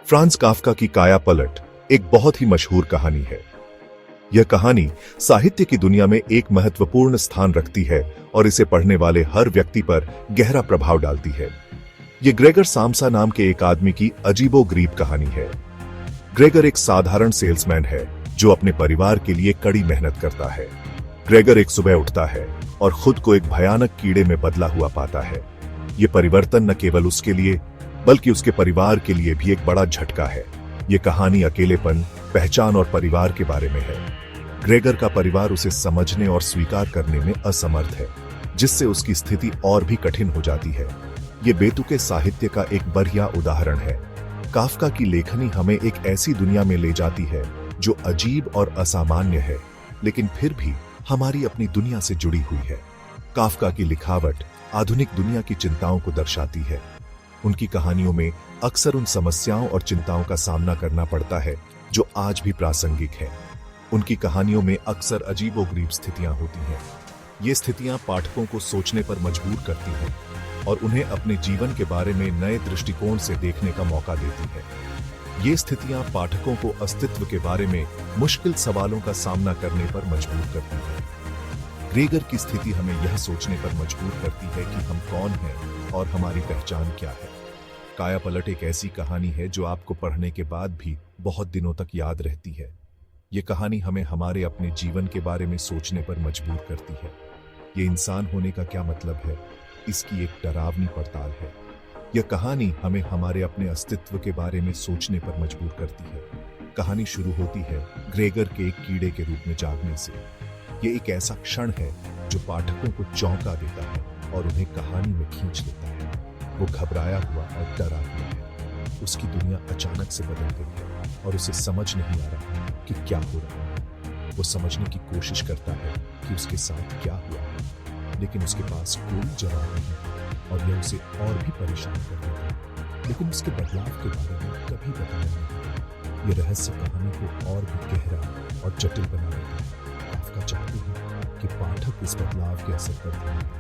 Franz Kafka की काया पलट एक बहुत ही मशहूर कहानी है। यह कहानी साहित्य की दुनिया में एक महत्वपूर्ण स्थान रखती है और इसे पढ़ने वाले हर व्यक्ति पर गहरा प्रभाव डालती है। यह ग्रेगर साम्सा नाम के एक आदमी की अजीबोगरीब कहानी है। ग्रेगर एक साधारण सेल्समैन है जो अपने परिवार के लिए कड़ी मेहनत करता है। ग्रेगर एक सुबह उठता है और खुद को एक भयानक कीड़े में बदला हुआ पाता है। यह परिवर्तन न केवल उसके लिए बल्कि उसके परिवार के लिए भी एक बड़ा झटका है। यह कहानी अकेलेपन, पहचान और परिवार के बारे में है। ग्रेगर का परिवार उसे समझने और स्वीकार करने में असमर्थ है, जिससे उसकी स्थिति और भी कठिन हो जाती है। ये बेतुके साहित्य का एक बढ़िया उदाहरण है। काफ्का की लेखनी हमें एक ऐसी दुनिया में ले जाती है जो अजीब और असामान्य है, लेकिन फिर भी हमारी अपनी दुनिया से जुड़ी हुई है। काफ्का की लिखावट आधुनिक दुनिया की चिंताओं को दर्शाती है। उनकी कहानियों में अक्सर उन समस्याओं और चिंताओं का सामना करना पड़ता है जो आज भी प्रासंगिक है। उनकी कहानियों में अक्सर अजीबोगरीब स्थितियां होती हैं। ये स्थितियां पाठकों को सोचने पर मजबूर करती हैं और उन्हें अपने जीवन के बारे में नए दृष्टिकोण से देखने का मौका देती है। ये स्थितियां पाठकों को अस्तित्व के बारे में मुश्किल सवालों का सामना करने पर मजबूर करती है। ग्रेगर की स्थिति हमें यह सोचने पर मजबूर करती है कि हम कौन हैं और हमारी पहचान क्या है। काया पलट एक ऐसी कहानी है जो आपको पढ़ने के बाद भी बहुत दिनों तक याद रहती है। यह कहानी हमें हमारे अपने जीवन के बारे में सोचने पर मजबूर करती है। ये इंसान होने का क्या मतलब है, इसकी एक डरावनी पड़ताल है। यह कहानी हमें हमारे अपने अस्तित्व के बारे में सोचने पर मजबूर करती है। कहानी शुरू होती है ग्रेगर के एक कीड़े के रूप में जागने से। यह एक ऐसा क्षण है जो पाठकों को चौंका देता है और उन्हें कहानी में खींच लेता है। वो घबराया हुआ और डरा हुआ है। उसकी दुनिया अचानक से बदल गई है और उसे समझ नहीं आ रहा कि क्या हो रहा है। वो समझने की कोशिश करता है कि उसके साथ क्या हुआ है, लेकिन उसके पास कोई जवाब नहीं है और यह उसे और भी परेशान कर देता है। लेकिन उसके बदलाव के बारे में कभी बताया नहीं। यह रहस्य कहानी को और भी गहरा और जटिल बना देता है। काफ्का चाहते हैं कि पाठक इस बदलाव के असर पर ध्यान दें।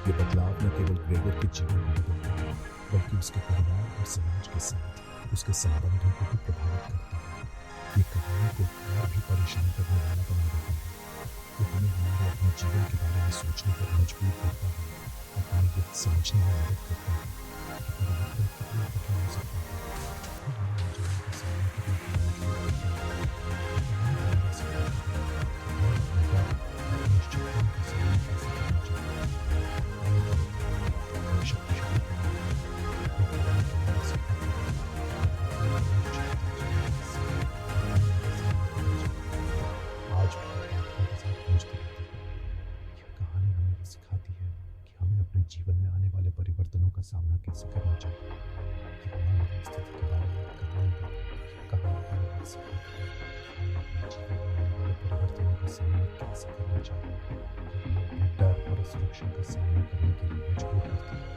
ये बदलाव न केवल ग्रेगर के जीवन में बदलता है, बल्कि उसके परिवार और समाज के साथ उसके संबंधों को भी प्रभावित करता है। ये कहानी को और भी परेशान करने वाला बना देता है। ये हमें हमारे अपने जीवन के बारे में सोचने पर मजबूर करता है और हमें यह समझने में मदद करता है कि परिवर्तन कितना कठिन हो सकता है। फिर हमें जीवन के सामने करने के लिए मजबूर करता है। कहानी हमारा सिखाती है निश्चितता के सामने कैसे करना चाहिए। शक्तिशाली आज भी पाठकों के साथ पहुंचती रहती है। यह कहानी हमें ये सिखाती है कि हमें अपने जीवन में आने वाले परिवर्तनों का सामना कैसे करना चाहिए। यह हमारी स्थिति के बारे में कहानी है। कहानी हमें ये सिखाती है कि हमें अपने जीवन में आने वाले परिवर्तनों का सामना कैसे करना चाहिए। यह हमें अपने डर और असुरक्षा का सामना करने के लिए मजबूर करती है।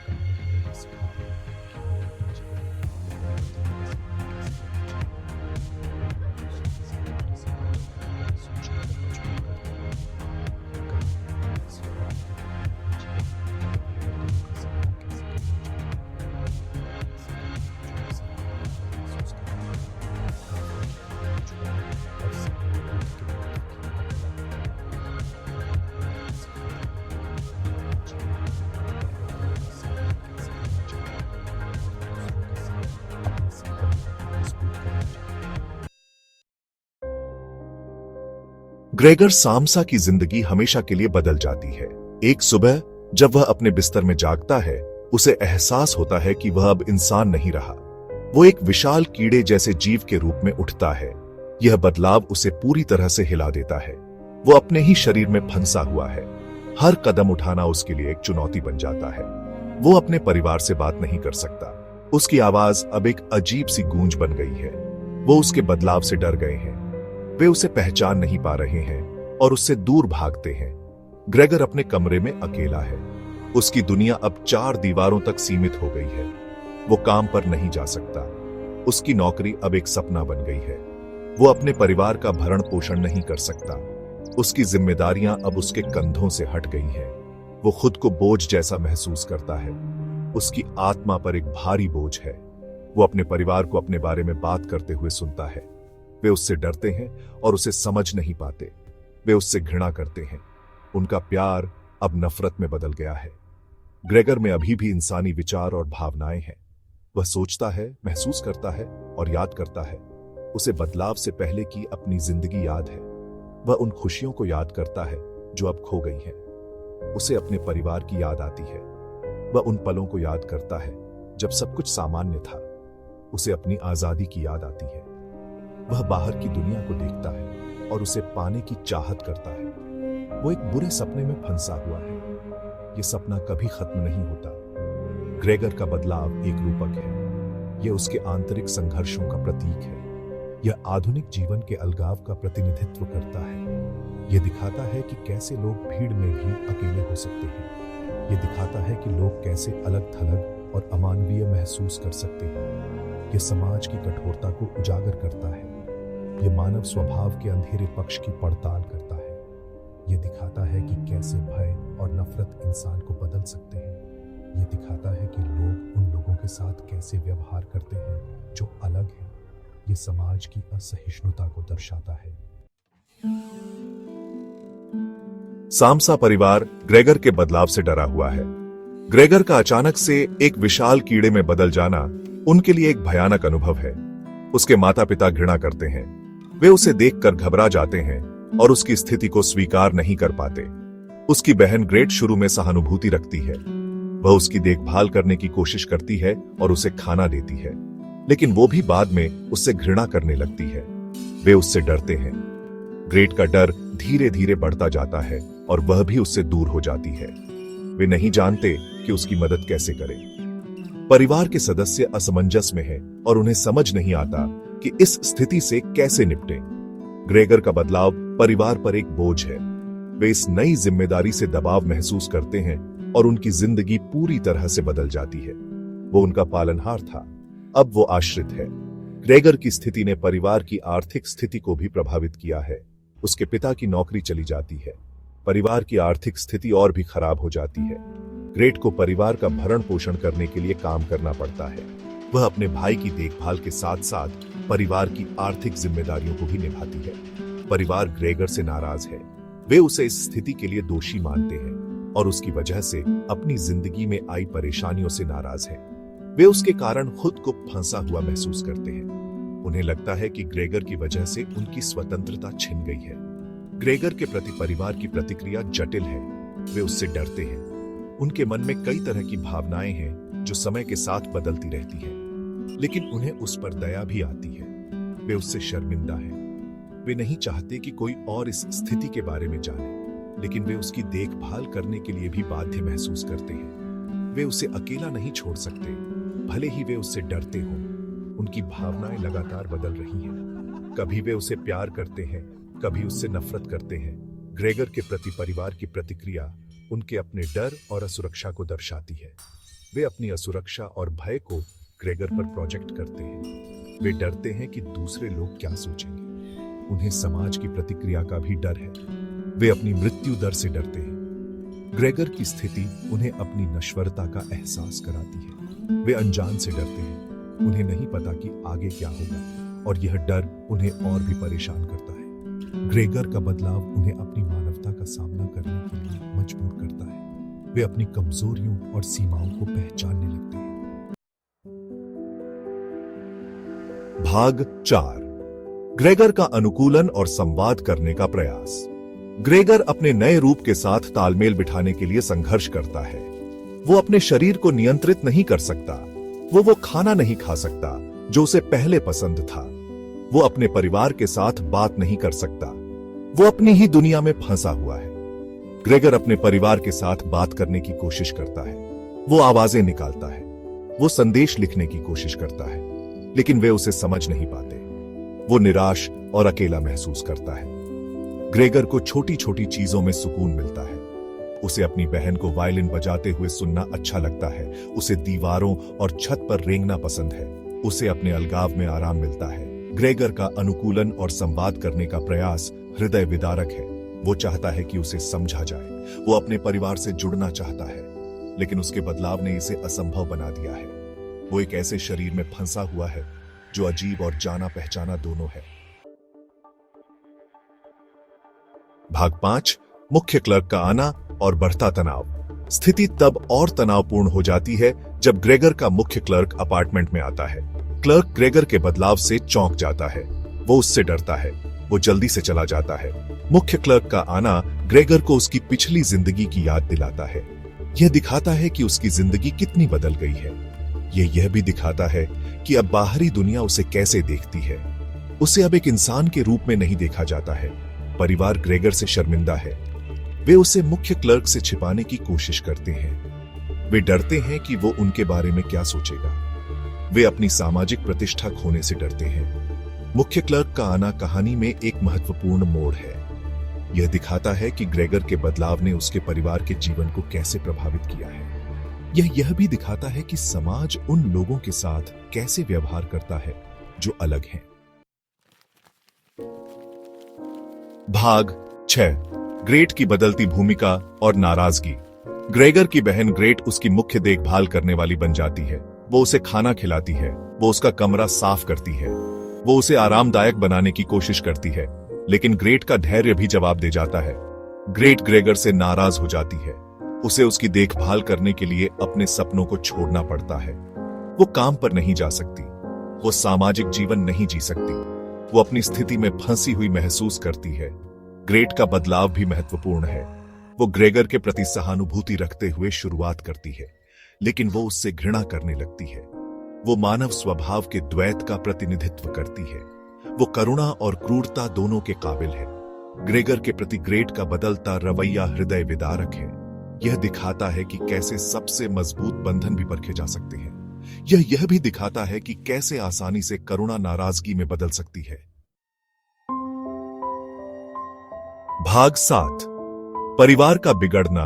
कहानी हमें ये सिखाती है कि हमें अपने जीवन में आने वाले परिवर्तनों का सामना कैसे करना चाहिए। हमें दूसरों के साथ अपने संबंध के बारे में सोचने पर मजबूर करती है। कहानी हमें ये सिखाती है कि हमें अपने जीवन में आने वाले परिवर्तनों का सामना कैसे करना चाहिए। महसूस करना और सहानुभूति के लिए ग्रेगर साम्सा की जिंदगी हमेशा के लिए बदल जाती है। एक सुबह जब वह अपने बिस्तर में जागता है, उसे एहसास होता है कि वह अब इंसान नहीं रहा। वो एक विशाल कीड़े जैसे जीव के रूप में उठता है। यह बदलाव उसे पूरी तरह से हिला देता है। वो अपने ही शरीर में फंसा हुआ है। हर कदम उठाना उसके लिए एक चुनौती बन जाता है। वो अपने परिवार से बात नहीं कर सकता। उसकी आवाज अब एक अजीब सी गूंज बन गई है। वो उसके बदलाव से डर गए हैं। वे उसे पहचान नहीं पा रहे हैं और उससे दूर भागते हैं। ग्रेगर अपने कमरे में अकेला है। उसकी दुनिया अब 4 दीवारों तक सीमित हो गई है। वो काम पर नहीं जा सकता। उसकी नौकरी अब एक सपना बन गई है। वो अपने परिवार का भरण पोषण नहीं कर सकता। उसकी जिम्मेदारियां अब उसके कंधों से हट गई हैं। वो खुद को बोझ जैसा महसूस करता है। उसकी आत्मा पर एक भारी बोझ है। वो अपने परिवार को अपने बारे में बात करते हुए सुनता है। वे उससे डरते हैं और उसे समझ नहीं पाते। वे उससे घृणा करते हैं। उनका प्यार अब नफरत में बदल गया है। ग्रेगर में अभी भी इंसानी विचार और भावनाएं हैं। वह सोचता है, महसूस करता है और याद करता है। उसे बदलाव से पहले की अपनी जिंदगी याद है। वह उन खुशियों को याद करता है जो अब खो गई हैं। उसे अपने परिवार की याद आती है। वह उन पलों को याद करता है जब सब कुछ सामान्य था। उसे अपनी आजादी की याद आती है। वह बाहर की दुनिया को देखता है और उसे पाने की चाहत करता है। वो एक बुरे सपने में फंसा हुआ है। यह सपना कभी खत्म नहीं होता। ग्रेगर का बदलाव एक रूपक है। यह उसके आंतरिक संघर्षों का प्रतीक है। यह आधुनिक जीवन के अलगाव का प्रतिनिधित्व करता है। यह दिखाता है कि कैसे लोग भीड़ में भी अकेले हो सकते हैं। यह दिखाता है कि लोग कैसे अलग थलग और अमानवीय महसूस कर सकते हैं। यह समाज की कठोरता को उजागर करता है। यह मानव स्वभाव के अंधेरे पक्ष की पड़ताल करता है। यह दिखाता है कि कैसे भय और नफरत इंसान को बदल सकते हैं। यह दिखाता है कि लोग उन लोगों के साथ कैसे व्यवहार करते हैं जो अलग हैं। यह समाज की असहिष्णुता को दर्शाता है। सामसा परिवार ग्रेगर के बदलाव से डरा हुआ है। ग्रेगर का अचानक से एक विशाल कीड़े में बदल जाना उनके लिए एक भयानक अनुभव है। उसके माता पिता घृणा करते हैं। वे उसे देखकर घबरा जाते हैं और उसकी स्थिति को स्वीकार नहीं कर पाते। उसकी बहन ग्रेट शुरू में सहानुभूति रखती है। वह उसकी देखभाल करने की कोशिश करती है और उसे खाना देती है, लेकिन वो भी बाद में उससे घृणा करने लगती है। वे उससे डरते हैं। ग्रेट का डर धीरे धीरे बढ़ता जाता है और वह भी उससे दूर हो जाती है। वे नहीं जानते कि उसकी मदद कैसे करें। परिवार के सदस्य असमंजस में हैं और उन्हें समझ नहीं आता कि इस स्थिति से कैसे निपटें। ग्रेगर का बदलाव परिवार पर एक बोझ है। वे इस नई जिम्मेदारी से दबाव महसूस करते हैं और उनकी जिंदगी पूरी तरह से बदल जाती है। वो उनका पालनहार था, अब वो आश्रित है। ग्रेगर की स्थिति ने परिवार की आर्थिक स्थिति को भी प्रभावित किया है। उसके पिता की नौकरी चली जाती है। परिवार की आर्थिक स्थिति और भी खराब हो जाती है। ग्रेट को परिवार का भरण पोषण करने के लिए काम करना पड़ता है। वह अपने भाई की देखभाल के साथ साथ परिवार की आर्थिक जिम्मेदारियों को भी निभाती है। परिवार ग्रेगर से नाराज है। वे उसे इस स्थिति के लिए दोषी मानते हैं और उसकी वजह से अपनी जिंदगी में आई परेशानियों से नाराज हैं। वे उसके कारण खुद को फंसा हुआ महसूस करते हैं। उन्हें लगता है कि ग्रेगर की वजह से उनकी स्वतंत्रता छिन गई है। ग्रेगर के प्रति परिवार की प्रतिक्रिया जटिल है। वे उससे डरते हैं। उनके मन में कई तरह की भावनाएं हैं जो समय के साथ बदलती रहती हैं, लेकिन उन्हें उस पर दया भी आती है। वे उससे शर्मिंदा हैं। वे नहीं चाहते कि कोई और इस स्थिति के बारे में जाने, लेकिन वे उसकी देखभाल करने के लिए भी बाध्य महसूस करते हैं। वे उसे अकेला नहीं छोड़ सकते, भले ही वे उससे डरते हों। उनकी भावनाएं लगातार बदल रही हैं। कभी वे उसे प्यार करते हैं, कभी उससे नफरत करते हैं। ग्रेगर के प्रति परिवार की प्रतिक्रिया उनके अपने डर और असुरक्षा को दर्शाती है। वे अपनी असुरक्षा और भय को ग्रेगर पर प्रोजेक्ट करते हैं। वे डरते हैं कि दूसरे लोग क्या सोचेंगे। उन्हें समाज की प्रतिक्रिया का भी डर है। वे अपनी मृत्यु दर से डरते हैं। ग्रेगर की स्थिति उन्हें अपनी नश्वरता का एहसास कराती है। वे अनजान से डरते हैं। उन्हें नहीं पता कि आगे क्या होगा और यह डर उन्हें और भी परेशान करता है। ग्रेगर का बदलाव उन्हें अपनी मानवता का सामना करने के लिए मजबूर करता है। वे अपनी कमजोरियों और सीमाओं को पहचानने लगते हैं। भाग 4। ग्रेगर का अनुकूलन और संवाद करने का प्रयास। ग्रेगर अपने नए रूप के साथ तालमेल बिठाने के लिए संघर्ष करता है। वो अपने शरीर को नियंत्रित नहीं कर सकता। वो खाना नहीं खा सकता जो उसे पहले पसंद था। वो अपने परिवार के साथ बात नहीं कर सकता। वो अपनी ही दुनिया में फंसा हुआ है। ग्रेगर अपने परिवार के साथ बात करने की कोशिश करता है। वो आवाजें निकालता है। वो संदेश लिखने की कोशिश करता है, लेकिन वे उसे समझ नहीं पाते। वो निराश और अकेला महसूस करता है। ग्रेगर को छोटी छोटी चीजों में सुकून मिलता है। उसे अपनी बहन को वायलिन बजाते हुए सुनना अच्छा लगता है। उसे दीवारों और छत पर रेंगना पसंद है। उसे अपने अलगाव में आराम मिलता है। ग्रेगर का अनुकूलन और संवाद करने का प्रयास हृदय विदारक है। वो चाहता है कि उसे समझा जाए। वो अपने परिवार से जुड़ना चाहता है, लेकिन उसके बदलाव ने इसे असंभव बना दिया है। वो एक ऐसे शरीर में फंसा हुआ है जो अजीब और जाना पहचाना दोनों है। भाग 5, मुख्य क्लर्क का आना और बढ़ता तनाव। स्थिति तब और तनावपूर्ण हो जाती है जब ग्रेगर का मुख्य क्लर्क अपार्टमेंट में आता है। क्लर्क ग्रेगर के बदलाव से चौंक जाता है। वो उससे डरता है। वो जल्दी से चला जाता है। मुख्य क्लर्क का आना ग्रेगर को उसकी पिछली जिंदगी की याद दिलाता है। यह दिखाता है कि उसकी जिंदगी कितनी बदल गई है। यह भी दिखाता है कि अब बाहरी दुनिया उसे कैसे देखती है। उसे अब एक इंसान के रूप में नहीं देखा जाता है। परिवार ग्रेगर से शर्मिंदा है। वे उसे मुख्य क्लर्क से छिपाने की कोशिश करते हैं। वे डरते हैं कि वो उनके बारे में क्या सोचेगा। वे अपनी सामाजिक प्रतिष्ठा खोने से डरते हैं। मुख्य क्लर्क का आना कहानी में एक महत्वपूर्ण मोड़ है। यह दिखाता है कि ग्रेगर के बदलाव ने उसके परिवार के जीवन को कैसे प्रभावित किया है। यह भी दिखाता है कि समाज उन लोगों के साथ कैसे व्यवहार करता है जो अलग हैं। भाग 6, ग्रेट की बदलती भूमिका और नाराजगी। ग्रेगर की बहन ग्रेट उसकी मुख्य देखभाल करने वाली बन जाती है। वो उसे खाना खिलाती है। वो उसका कमरा साफ करती है। वो उसे आरामदायक बनाने की कोशिश करती है। लेकिन ग्रेट का धैर्य भी जवाब दे जाता है। ग्रेट ग्रेगर से नाराज हो जाती है। उसे उसकी देखभाल करने के लिए अपने सपनों को छोड़ना पड़ता है। वो काम पर नहीं जा सकती। वो सामाजिक जीवन नहीं जी सकती। वो अपनी स्थिति में फंसी हुई महसूस करती है। ग्रेट का बदलाव भी महत्वपूर्ण है। वो ग्रेगर के प्रति सहानुभूति रखते हुए शुरुआत करती है, लेकिन वो उससे घृणा करने लगती है। वो मानव स्वभाव के द्वैत का प्रतिनिधित्व करती है। वो करुणा और क्रूरता दोनों के काबिल है। ग्रेगर के प्रति ग्रेट का बदलता रवैया हृदय विदारक है। यह दिखाता है कि कैसे सबसे मजबूत बंधन भी परखे जा सकते हैं। यह भी दिखाता है कि कैसे आसानी से करुणा नाराजगी में बदल सकती है। भाग 7, परिवार का बिगड़ना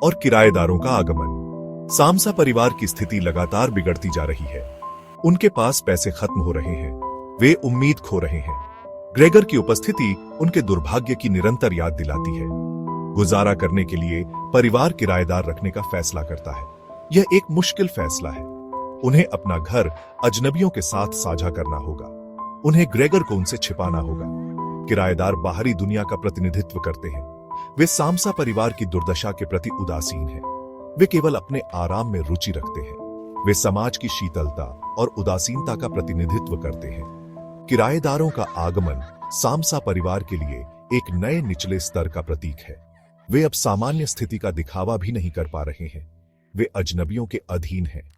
और किराएदारों का आगमन। सामसा परिवार की स्थिति लगातार बिगड़ती जा रही है। उनके पास पैसे खत्म हो रहे हैं। वे उम्मीद खो रहे हैं। ग्रेगर की उपस्थिति उनके दुर्भाग्य की निरंतर याद दिलाती है। गुजारा करने के लिए परिवार किराएदार रखने का फैसला करता है। यह एक मुश्किल फैसला है। उन्हें अपना घर अजनबियों के साथ साझा करना होगा। उन्हें ग्रेगर को उनसे छिपाना होगा। किराएदार बाहरी दुनिया का प्रतिनिधित्व करते हैं। वे सामसा परिवार की दुर्दशा के प्रति उदासीन हैं। वे केवल अपने आराम में रुचि रखते हैं। वे समाज की शीतलता और उदासीनता का प्रतिनिधित्व करते हैं। किराएदारों का आगमन सामसा परिवार के लिए एक नए निचले स्तर का प्रतीक है। वे अब सामान्य स्थिति का दिखावा भी नहीं कर पा रहे हैं। वे अजनबियों के अधीन हैं।